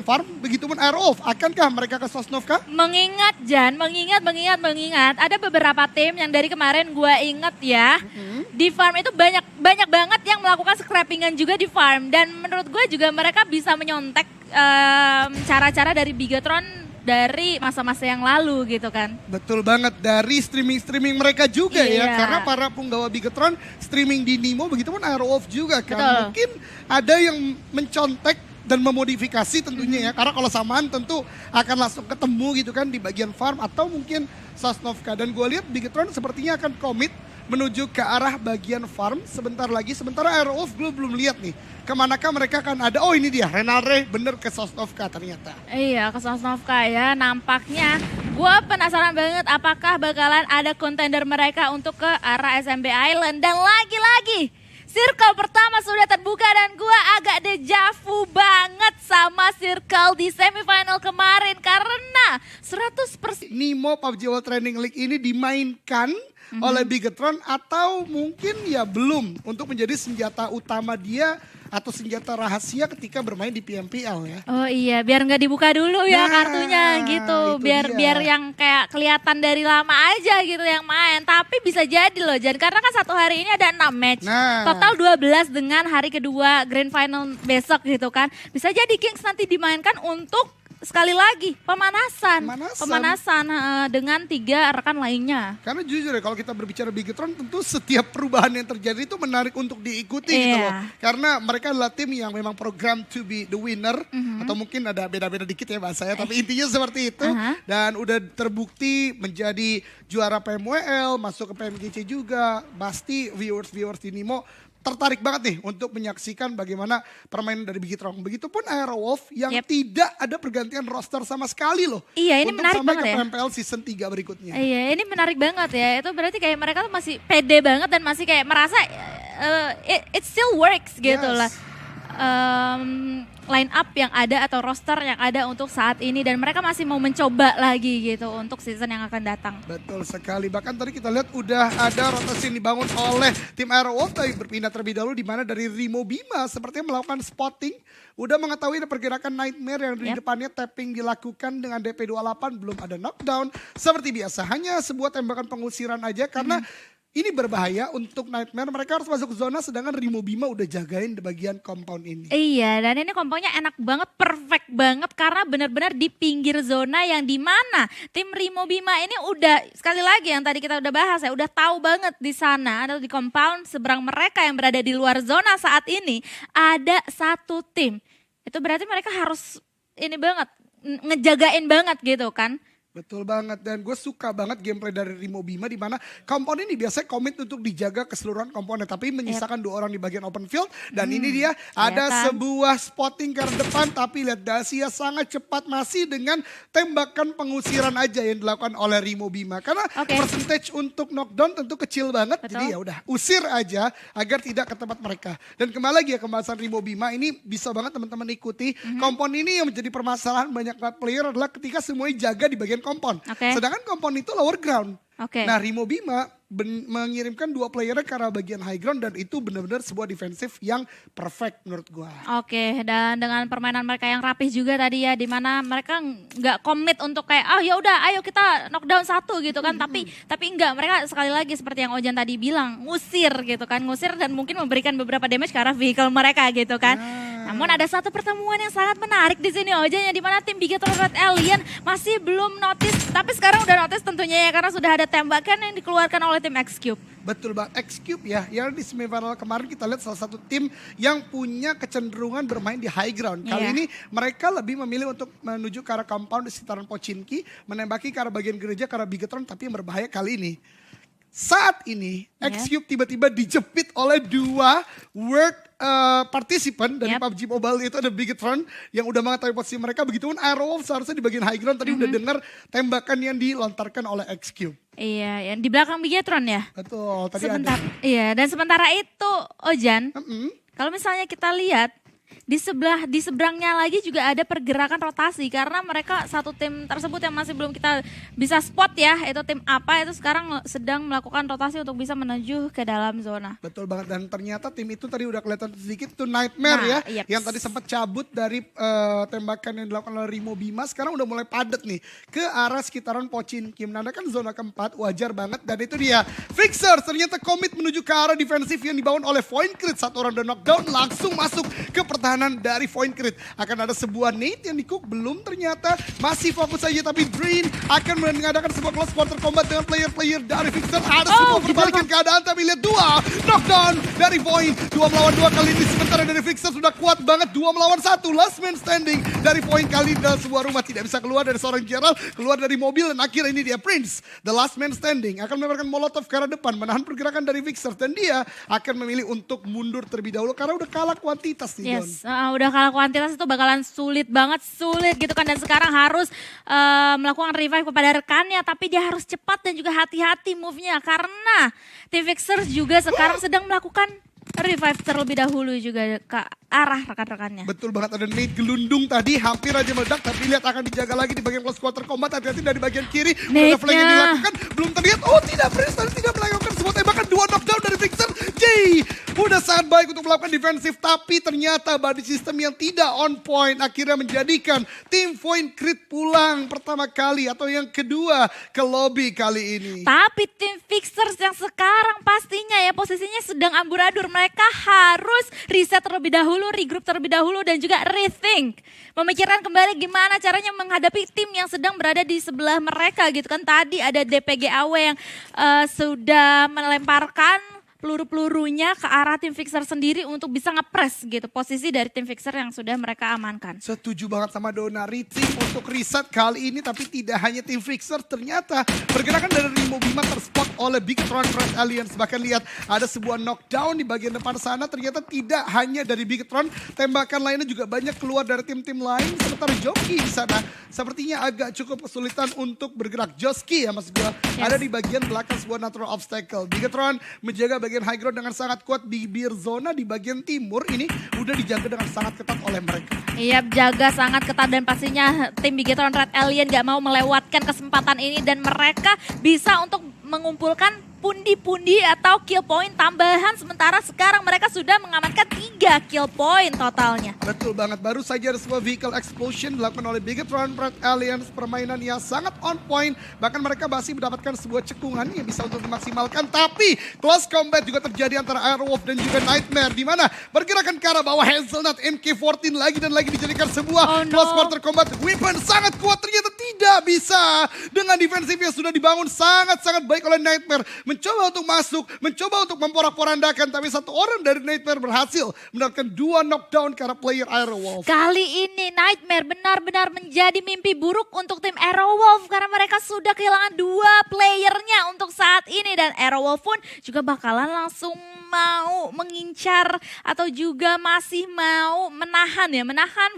Farm, begitupun Aerowolf. Akankah mereka ke Sosnovka? Mengingat Jan, mengingat. Ada beberapa tim yang dari kemarin gue inget ya. Di farm itu banyak banget yang melakukan scrappingan juga di farm. Dan menurut gue juga mereka bisa menyontek cara-cara dari Bigetron dari masa-masa yang lalu gitu kan. Betul banget, dari streaming mereka juga ya. Iya. Karena para penggawa Bigetron streaming di Nimo, begitupun Aerowolf juga kan. Betul. Mungkin ada yang mencontek dan memodifikasi tentunya ya. Karena kalau samaan tentu akan langsung ketemu gitu kan di bagian farm atau mungkin Sosnovka. Dan gue lihat Bigetron sepertinya akan komit menuju ke arah bagian farm sebentar lagi. Sementara Aerowolf belum lihat nih kemanakah mereka akan ada. Oh ini dia, Renalre bener ke Sosnovka ternyata. Iya, ke Sosnovka ya. Nampaknya gue penasaran banget apakah bakalan ada kontender mereka untuk ke arah SMB Island. Dan lagi-lagi circle pertama sudah terbuka dan gue agak dejavu banget sama circle di semifinal kemarin. Karena 100% Nimo PUBG World Training League ini dimainkan oleh Bigetron atau mungkin ya belum untuk menjadi senjata utama dia atau senjata rahasia ketika bermain di PMPL ya. Oh iya, biar nggak dibuka dulu ya Nah, kartunya gitu. itu Biar dia. biar yang kayak kelihatan dari lama aja gitu yang main. Tapi bisa jadi loh, Jan. Karena kan satu hari ini ada 6 match. Nah. Total 12 dengan hari kedua grand final besok gitu kan. Bisa jadi Kings nanti dimainkan untuk sekali lagi pemanasan dengan 3 rekan lainnya. Karena jujur ya kalau kita berbicara Bigetron tentu setiap perubahan yang terjadi itu menarik untuk diikuti gitu Iya. loh. Karena mereka adalah tim yang memang program to be the winner. Atau mungkin ada beda-beda dikit ya bahasanya. Tapi intinya seperti itu. Dan udah terbukti menjadi juara PMWL, masuk ke PMGC juga. Pasti viewers di Nimo tertarik banget nih untuk menyaksikan bagaimana permainan dari Bigetron. Begitupun Aerowolf yang tidak ada pergantian roster sama sekali loh. Iya, ini untuk menarik sampai banget ke ya. PMPL season 3 berikutnya. Iya, ini menarik banget ya. Itu berarti kayak mereka tuh masih pede banget dan masih kayak merasa it still works gitu Yes. lah. Line up yang ada atau roster yang ada untuk saat ini dan mereka masih mau mencoba lagi gitu untuk season yang akan datang. Betul sekali. Bahkan tadi kita lihat udah ada rotasi yang dibangun oleh tim Aerowolf tapi berpindah terlebih dahulu di mana dari Rimo Bima sepertinya melakukan spotting. Udah mengetahui ada pergerakan Nightmare yang di depannya tapping dilakukan dengan DP 28 belum ada knockdown. Seperti biasa hanya sebuah tembakan pengusiran aja karena ini berbahaya untuk Nightmare. Mereka harus masuk zona sedangkan Rimo Bima udah jagain di bagian compound ini. Iya, dan ini komponya enak banget, perfect banget karena benar-benar di pinggir zona yang dimana tim Rimo Bima ini udah sekali lagi yang tadi kita udah bahas ya, udah tahu banget di sana atau di compound seberang mereka yang berada di luar zona saat ini ada satu tim. Itu berarti mereka harus ini banget, ngejagain banget gitu kan. Betul banget dan gue suka banget gameplay dari Rimo Bima di mana kompon ini biasanya komit untuk dijaga keseluruhan komponen tapi menyisakan 2 orang di bagian open field dan ini dia ada kelihatan. sebuah spotting ke depan tapi lihat Dacia sangat cepat masih dengan tembakan pengusiran aja yang dilakukan oleh Rimo Bima karena percentage untuk knockdown tentu kecil banget. Betul. Jadi ya udah usir aja agar tidak ke tempat mereka dan kembali lagi ya pembahasan Rimo Bima ini bisa banget teman-teman ikuti. Kompon ini yang menjadi permasalahan banyak player adalah ketika semuanya jaga di bagian kompon. Sedangkan kompon itu lower ground. Nah Rimo Bima mengirimkan 2 playernya ke arah bagian high ground dan itu benar-benar sebuah defensif yang perfect menurut gua. Oke, dan dengan permainan mereka yang rapih juga tadi ya, dimana mereka nggak komit untuk kayak, oh ya udah, ayo kita knockdown 1 gitu kan, tapi enggak, mereka sekali lagi seperti yang Ojan tadi bilang, ngusir gitu kan, ngusir dan mungkin memberikan beberapa damage ke arah vehicle mereka gitu kan. Namun ada satu pertemuan yang sangat menarik di sini Ojan, yang dimana tim Bigetron Red Alien masih belum notice, tapi sekarang udah notice tentunya ya, karena sudah ada tembakan yang dikeluarkan oleh tim X-Cube. Betul banget, X-Cube ya, yang di semifinal kemarin kita lihat salah satu tim yang punya kecenderungan bermain di high ground. Kali ini mereka lebih memilih untuk menuju ke arah compound di sekitaran Pochinki, menembaki ke arah bagian gereja, ke arah Bigetron, tapi yang berbahaya kali ini. Saat ini X-Cube tiba-tiba dijepit oleh 2 world participant dari PUBG Mobile, itu ada Bigetron yang udah mengetahui posisi mereka. Begitupun Aerowolf seharusnya di bagian high ground tadi udah dengar tembakan yang dilontarkan oleh X-Cube. Iya, yang di belakang Bigetron ya. Betul, tadi Sebentar, ada. iya, dan sementara itu Ojan, kalau misalnya kita lihat Di seberangnya lagi juga ada pergerakan rotasi karena mereka satu tim tersebut yang masih belum kita bisa spot ya, itu tim apa itu sekarang sedang melakukan rotasi untuk bisa menuju ke dalam zona. Betul banget, dan ternyata tim itu tadi udah kelihatan sedikit tuh Nightmare ya, yang tadi sempat cabut dari tembakan yang dilakukan oleh Rimo Bima, sekarang udah mulai padat nih ke arah sekitaran Pochinki, menandakan zona keempat, wajar banget. Dan itu dia Fixers ternyata komit menuju ke arah defensif yang dibangun oleh Voincrit, satu orang udah knockdown langsung masuk ke pertahanan dari Voincrit. Akan ada sebuah nade yang di-cook, belum ternyata, masih fokus saja, tapi Drain akan mengadakan sebuah close quarter combat dengan player-player dari Fixers. Ada sebuah perbalikan keadaan, tapi lihat dua knockdown dari Voin, 2 melawan 2 kali ini. Sementara dari Fixers sudah kuat banget, 2 melawan 1, last man standing dari Voin kali ini dalam sebuah rumah, tidak bisa keluar dari seorang Gerald, keluar dari mobil, dan akhirnya ini dia Prince, the last man standing, akan melemparkan molotov ke arah depan, menahan pergerakan dari Fixers, dan dia akan memilih untuk mundur terlebih dahulu karena udah kalah kuantitas nih, Don. Udah kalah kuantitas itu bakalan sulit gitu kan, dan sekarang harus melakukan revive kepada rekannya, tapi dia harus cepat dan juga hati-hati move-nya karena tim Fixers juga sekarang sedang melakukan revive terlebih dahulu juga ke arah rekan-rekannya. Betul banget, ada nade gelundung tadi hampir aja meledak, tapi lihat akan dijaga lagi di bagian close quarter combat. Hati-hati dari bagian kiri, ada flank yang dilakukan, belum terlihat. Oh tidak, Prince tadi tidak melakukan sebuah tembakan, 2 knockdown dari Fixer. Jay udah sangat baik untuk melakukan defensif, tapi ternyata body system yang tidak on point akhirnya menjadikan tim Voincrit pulang pertama kali atau yang kedua ke lobby kali ini. Tapi tim Fixers yang sekarang pastinya ya posisinya sedang amburadul, mereka harus reset terlebih dahulu, regroup terlebih dahulu, dan juga rethink. Memikirkan kembali gimana caranya menghadapi tim yang sedang berada di sebelah mereka gitu kan. Tadi ada DPG AW yang sudah melemparkan peluru-pelurunya ke arah tim Fixer sendiri untuk bisa ngepres gitu posisi dari tim Fixer yang sudah mereka amankan. Setuju banget sama Dona, retake untuk reset kali ini, tapi tidak hanya tim Fixer, ternyata pergerakan dari Rimo Bima terspot oleh Bigetron Red Alliance. Bahkan lihat ada sebuah knockdown di bagian depan sana, ternyata tidak hanya dari Bigetron, tembakan lainnya juga banyak keluar dari tim-tim lain. Sementara Joki di sana sepertinya agak cukup kesulitan untuk bergerak. Joski ya maksud gue, ada di bagian belakang sebuah natural obstacle. Bigetron menjaga bagian high ground dengan sangat kuat, bibir zona di bagian timur ini udah dijaga dengan sangat ketat oleh mereka. Iya, jaga sangat ketat, dan pastinya tim Bigetron Red Alien gak mau melewatkan kesempatan ini, dan mereka bisa untuk mengumpulkan pundi-pundi atau kill point tambahan, sementara sekarang mereka sudah mengamankan 3 kill point totalnya. Betul banget, baru saja ada sebuah vehicle explosion dilakukan oleh Bigetron Red Alliance, permainan yang sangat on point, bahkan mereka masih mendapatkan sebuah cekungan yang bisa untuk dimaksimalkan, tapi close combat juga terjadi antara Airwolf dan juga Nightmare, di mana pergerakan ke arah bawah Hazelnut MK14 lagi dan lagi dijadikan sebuah close quarter combat. Weapon sangat kuat, ternyata tidak bisa dengan defensif yang sudah dibangun sangat-sangat baik oleh Nightmare. Mencoba untuk masuk, mencoba untuk memporak-porandakan, tapi satu orang dari Nightmare berhasil mendapatkan 2 knockdown ke arah player Aerowolf. Kali ini Nightmare benar-benar menjadi mimpi buruk untuk tim Aerowolf karena mereka sudah kehilangan 2 playernya untuk saat ini, dan Aerowolf pun juga bakalan langsung mau mengincar atau juga masih mau menahan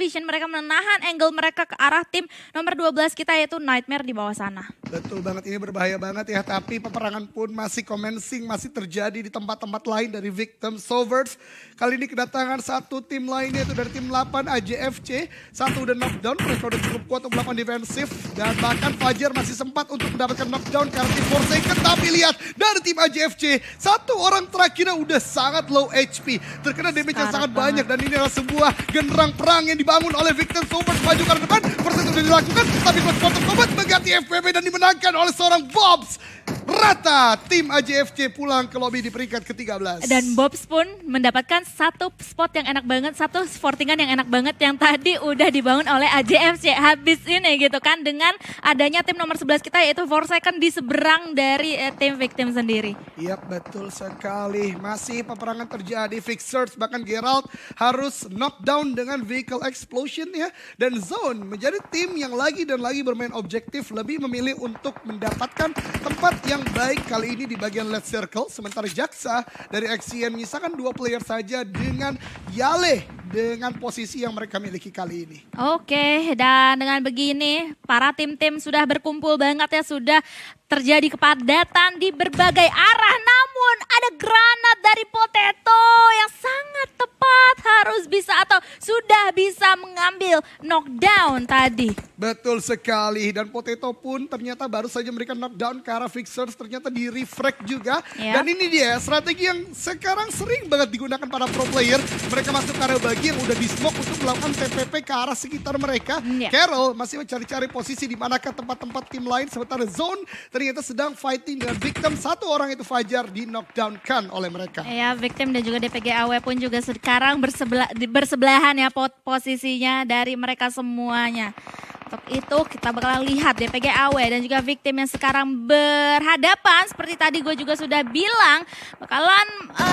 vision mereka, menahan angle mereka ke arah tim nomor 12 kita yaitu Nightmare di bawah sana. Betul banget, ini berbahaya banget ya, tapi peperangan pun masih commencing, masih terjadi di tempat-tempat lain dari Victim Sovereigns. Kali ini kedatangan satu tim lainnya itu dari tim 8 AJFC, satu udah knockdown, mereka udah cukup kuat untuk melakukan defensif, dan bahkan Fajar masih sempat untuk mendapatkan knockdown karena tim Forsaken, tapi lihat dari tim AJFC, satu orang terakhirnya udah sangat low HP, terkena damage yang sangat banyak, dan ini adalah sebuah genderang perang yang dibangun oleh Victim Sovereigns. Maju ke depan, Forsaken sudah dilakukan, tapi close quarter combat mengganti FPP dan dimenangkan oleh seorang Bobs. Rata, tim AJFC pulang ke lobby di peringkat ke-13. Dan Bobs pun mendapatkan satu spot yang enak banget, satu sportingan yang enak banget yang tadi udah dibangun oleh AJFC. Habis ini gitu kan, dengan adanya tim nomor 11 kita yaitu Forsaken di seberang dari tim Victim sendiri. Iya betul sekali, masih peperangan terjadi. Fixers bahkan Gerald harus knockdown dengan vehicle explosion ya. Dan Zone menjadi tim yang lagi dan lagi bermain objektif, lebih memilih untuk mendapatkan tempat yang baik kali ini di bagian left circle. Sementara Jaksa dari XCN menyisakan 2 player saja dengan Yale dengan posisi yang mereka miliki kali ini. Oke, dan dengan begini para tim-tim sudah berkumpul banget ya, sudah terjadi kepadatan di berbagai arah. Namun ada granat dari Potato yang sangat tepat, harus bisa atau sudah bisa mengambil knockdown tadi. Betul sekali, dan Potato pun ternyata baru saja memberikan knockdown ke arah Fixers, ternyata di refrag juga. Dan ini dia strategi yang sekarang sering banget digunakan para pro player. Mereka masuk ke area bagi yang udah di smoke untuk melakukan TPP ke arah sekitar mereka. Carol masih mencari-cari posisi di manakah tempat-tempat tim lain, sementara Zone ternyata sedang fighting dengan victim. Satu orang itu Fajar di knockdown kan oleh mereka. Ya, victim dan juga DPG AW pun juga sekarang bersebelahan ya posisinya dari mereka semuanya. Untuk itu kita bakalan lihat DPG AW dan juga victim yang sekarang berhadapan. Seperti tadi gue juga sudah bilang, bakalan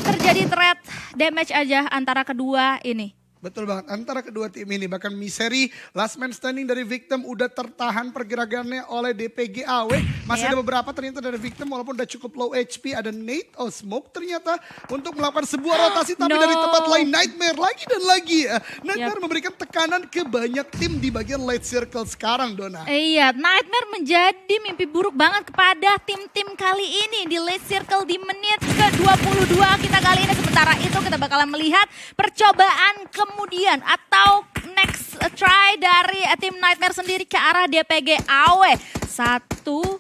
terjadi threat damage aja antara kedua ini. Betul banget, antara kedua tim ini. Bahkan Misery, last man standing dari victim udah tertahan pergerakannya oleh DPG AW. Masih ada beberapa ternyata dari victim walaupun udah cukup low HP. Ada Nate Smoke ternyata untuk melakukan sebuah rotasi. Tapi dari tempat lain Nightmare lagi dan lagi. Nightmare memberikan tekanan ke banyak tim di bagian late circle sekarang, Dona. Iya, Nightmare menjadi mimpi buruk banget kepada tim-tim kali ini di late circle di menit ke-22 kita kali ini. Sementara itu kita bakalan melihat percobaan kemudian atau next try dari tim Nightmare sendiri ke arah DPG AW. Satu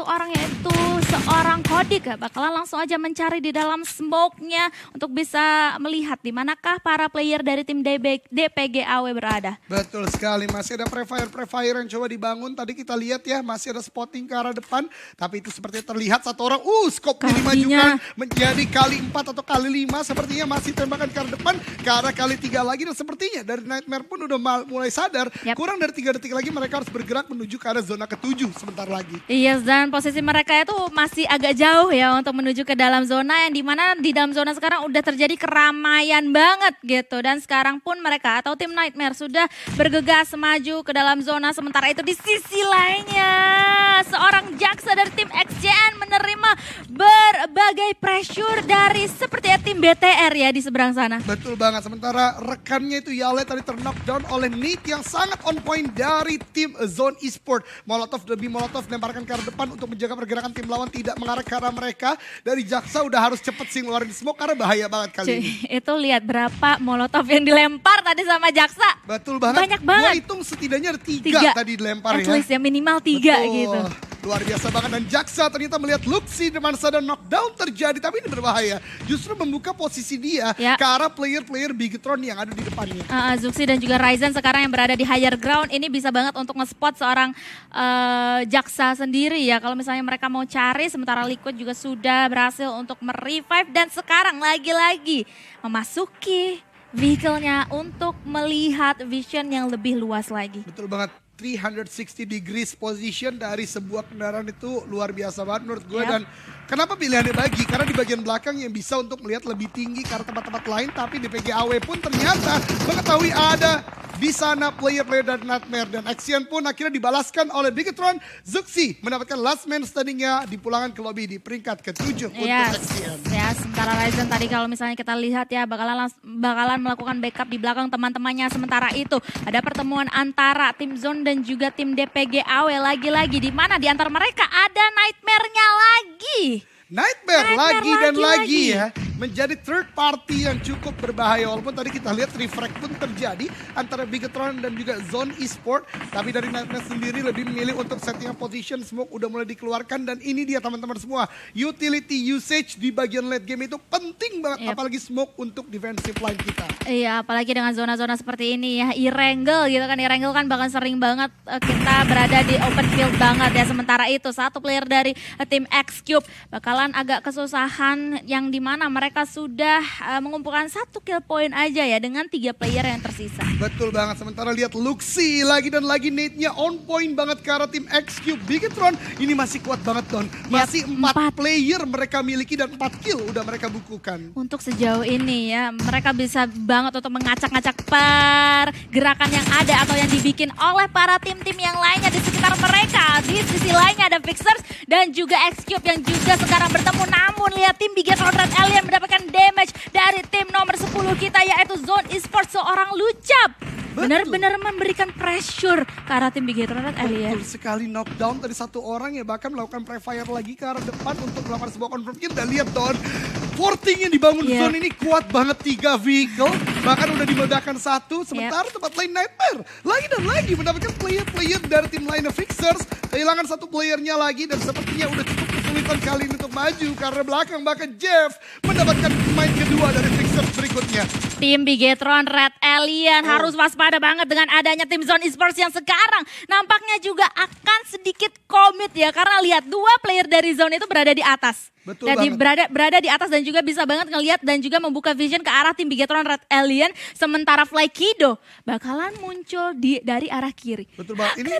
orang yaitu seorang Kodik ya, bakalan langsung aja mencari di dalam smoke-nya untuk bisa melihat di manakah para player dari tim DPG AW berada. Betul sekali, masih ada prefire yang coba dibangun. Tadi kita lihat ya, masih ada spotting ke arah depan. Tapi itu seperti terlihat satu orang, scope dimajukan menjadi kali 4 atau kali 5. Sepertinya masih tembakan ke arah depan, ke arah kali 3 lagi. Dan sepertinya dari Nightmare pun udah mulai sadar, kurang dari 3 detik lagi mereka harus bergerak menuju ke arah zona ke-7 sebentar lagi. Iya, dan posisi mereka itu masih agak jauh ya untuk menuju ke dalam zona, yang dimana di dalam zona sekarang udah terjadi keramaian banget gitu. Dan sekarang pun mereka atau tim Nightmare sudah bergegas maju ke dalam zona. Sementara itu di sisi lainnya seorang Jaksa dari tim XJN menerima berbagai pressure dari sepertinya tim BTR ya di seberang sana. Betul banget, sementara rekannya itu Yale tadi ter-knockdown oleh Nate yang sangat on point dari tim Zone Esport. Molotov lebih Molotov lemparkan ke arah depan untuk menjaga pergerakan tim lawan tidak mengarah ke arah mereka. Dari Jaksa udah harus cepet sih ngeluarin smoke karena bahaya banget kali ini. Itu lihat berapa Molotov yang dilempar tadi sama Jaksa. Betul banget. Banyak banget. Gua hitung setidaknya ada 3 tadi dilempar At least ya minimal 3 gitu. Luar biasa banget, dan Jaksa ternyata melihat Luxi depan sadar knockdown terjadi, tapi ini berbahaya. Justru membuka posisi dia ke arah player-player Bigetron yang ada di depannya. Zuxi dan juga Ryzen sekarang yang berada di higher ground ini bisa banget untuk nge-spot seorang Jaksa sendiri ya. Kalau misalnya mereka mau cari, sementara Liquid juga sudah berhasil untuk merevive dan sekarang lagi-lagi memasuki vehicle-nya untuk melihat vision yang lebih luas lagi. Betul banget. 360 degrees position dari sebuah kendaraan itu luar biasa banget menurut gue. Dan kenapa pilihannya bagi? Karena di bagian belakang yang bisa untuk melihat lebih tinggi karena tempat-tempat lain. Tapi di PGAW pun ternyata mengetahui ada di sana player-player dari Nightmare. Dan action pun akhirnya dibalaskan oleh Bigetron. Zuxi mendapatkan last man standingnya dipulangkan ke lobby di peringkat ke-7 untuk action. Ya, sementara Ryzen tadi kalau misalnya kita lihat ya bakalan melakukan backup di belakang teman-temannya. Sementara itu ada pertemuan antara tim Zone dan juga tim DPG AW lagi-lagi, di mana di antara mereka ada Nightmare-nya lagi. Nightmare lagi ya, menjadi third party yang cukup berbahaya. Walaupun tadi kita lihat refrag pun terjadi antara Bigetron dan juga Zone Esport. Tapi dari Nightmare sendiri lebih memilih untuk setting position. Smoke udah mulai dikeluarkan dan ini dia teman-teman semua. Utility usage di bagian late game itu penting banget. Apalagi smoke untuk defensive line kita. Iya, apalagi dengan zona-zona seperti ini ya. E-Wrangle gitu kan. E-Wrangle kan bahkan sering banget kita berada di open field banget ya. Sementara itu satu player dari tim X-Cube bakalan agak kesusahan, yang dimana mereka sudah mengumpulkan 1 kill point aja ya dengan 3 player yang tersisa. Betul banget, sementara lihat Luxi lagi dan lagi Nate-nya on point banget ke arah tim X-Cube. Bigetron ini masih kuat banget Don. Masih 4 player mereka miliki dan 4 kill udah mereka bukukan. Untuk sejauh ini ya mereka bisa banget untuk mengacak-ngacak pergerakan yang ada atau yang dibikin oleh para tim-tim yang lainnya di sekitar mereka. Di sisi lainnya ada Fixers dan juga X-Cube yang juga sekarang bertemu, namun lihat tim Bigetron Red Alien mendapatkan damage dari tim nomor 10 kita yaitu Zone Esports seorang Lucap. Benar-benar memberikan pressure ke arah tim Bigetron Red Alien. Betul sekali, knockdown dari satu orang ya, bahkan melakukan pre-fire lagi ke arah depan untuk melakukan sebuah confirm kill. Dan lihat Don, forting yang dibangun Zone ini kuat banget, 3 vehicle, bahkan udah dimeledakan satu. Sementara tempat lain Nightmare lagi dan lagi mendapatkan player-player dari tim lainnya Fixers, kehilangan satu playernya lagi dan sepertinya udah cukup kesulitan kali ini untuk maju karena belakang bahkan Jeff mendapatkan pemain kedua dari Fixers berikutnya. Tim Bigetron Red Alien harus waspada banget dengan adanya tim Zone Esports yang sekarang nampaknya juga akan sedikit komit ya. Karena lihat 2 player dari Zone itu berada di atas. Betul dan berada di atas dan juga bisa banget ngelihat dan juga membuka vision ke arah tim Bigetron Red Alien. Sementara Fly Kido bakalan muncul dari arah kiri. Betul banget. Ini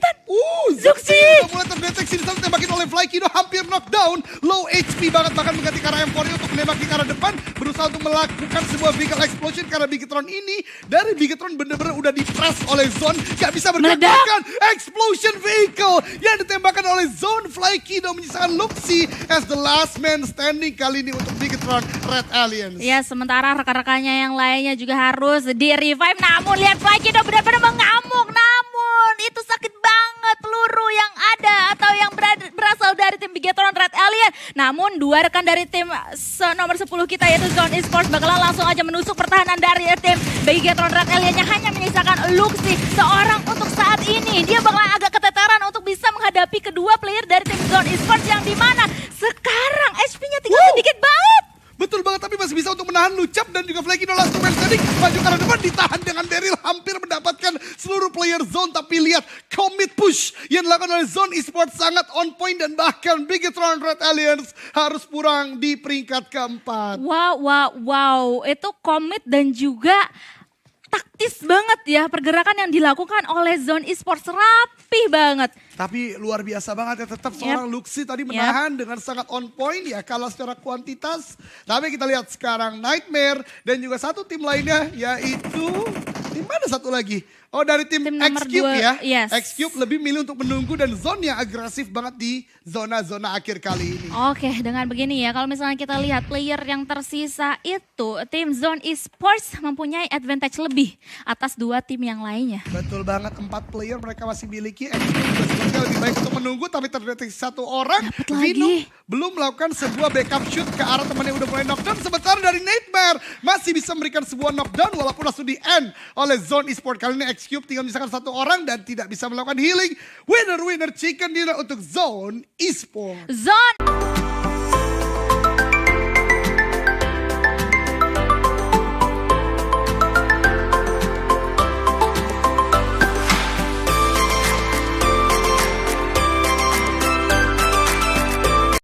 Zuxi udah mulai terdeteksi di sana, tembakin oleh Fly Kido, hampir knockdown, low HP banget, bahkan mengganti ke arah M4 untuk menembak di arah depan, berusaha untuk melakukan sebuah vehicle explosion karena Bigetron ini dari Bigetron bener-bener udah di-press oleh Zone, gak bisa bergerakkan. Explosion vehicle yang ditembakkan oleh Zone. Fly Kido menyisakan Luxi as the last man standing kali ini untuk Bigetron Red Aliens. Ya, sementara rekan-rekannya yang lainnya juga harus di-revive. Namun lihat Fly Kido benar-benar mengamuk. Namun itu sakit banget peluru yang ada atau yang berasal dari tim Bigetron Red Alien. Namun 2 rekan dari tim nomor 10 kita yaitu Zone Esports bakalan langsung aja menusuk pertahanan dari tim Bigetron Red Alien yang hanya menyisakan Luxi seorang untuk saat ini. Dia bakalan agak keteteran untuk bisa menghadapi kedua player dari tim Zone Esports yang dimana sekarang HP-nya tinggal sedikit banget. Betul banget, tapi masih bisa untuk menahan Lucap dan juga Fly Kido last man standing. Maju ke arah depan, ditahan dengan Daryl, hampir mendapatkan seluruh player Zone. Tapi lihat commit push yang dilakukan oleh Zone Esports sangat on point dan bahkan Bigetron Red Alliance harus pulang di peringkat keempat. Wow, itu commit dan juga taktis banget ya pergerakan yang dilakukan oleh Zone Esports, rapi banget. Tapi luar biasa banget ya, tetap seorang Luxi tadi menahan dengan sangat on point ya, kalah secara kuantitas. Tapi kita lihat sekarang Nightmare dan juga satu tim lainnya yaitu tim mana satu lagi? Oh, dari tim X-Cube ya. Yes. X-Cube lebih milih untuk menunggu dan zone yang agresif banget di zona-zona akhir kali ini. Oke, dengan begini ya, kalau misalnya kita lihat player yang tersisa itu, tim Zone Esports mempunyai advantage lebih atas 2 tim yang lainnya. Betul banget, 4 player mereka masih miliki. X-Cube juga lebih baik untuk menunggu, tapi terdeteksi 1 orang. Vino belum melakukan sebuah backup shoot ke arah temannya udah mulai knockdown. Sementara dari Nightmare masih bisa memberikan sebuah knockdown walaupun langsung di-end oleh Zone Esports. Kali ini X-Cube tinggal misalkan 1 orang dan tidak bisa melakukan healing. Winner chicken dinner untuk Zone Esports. Zone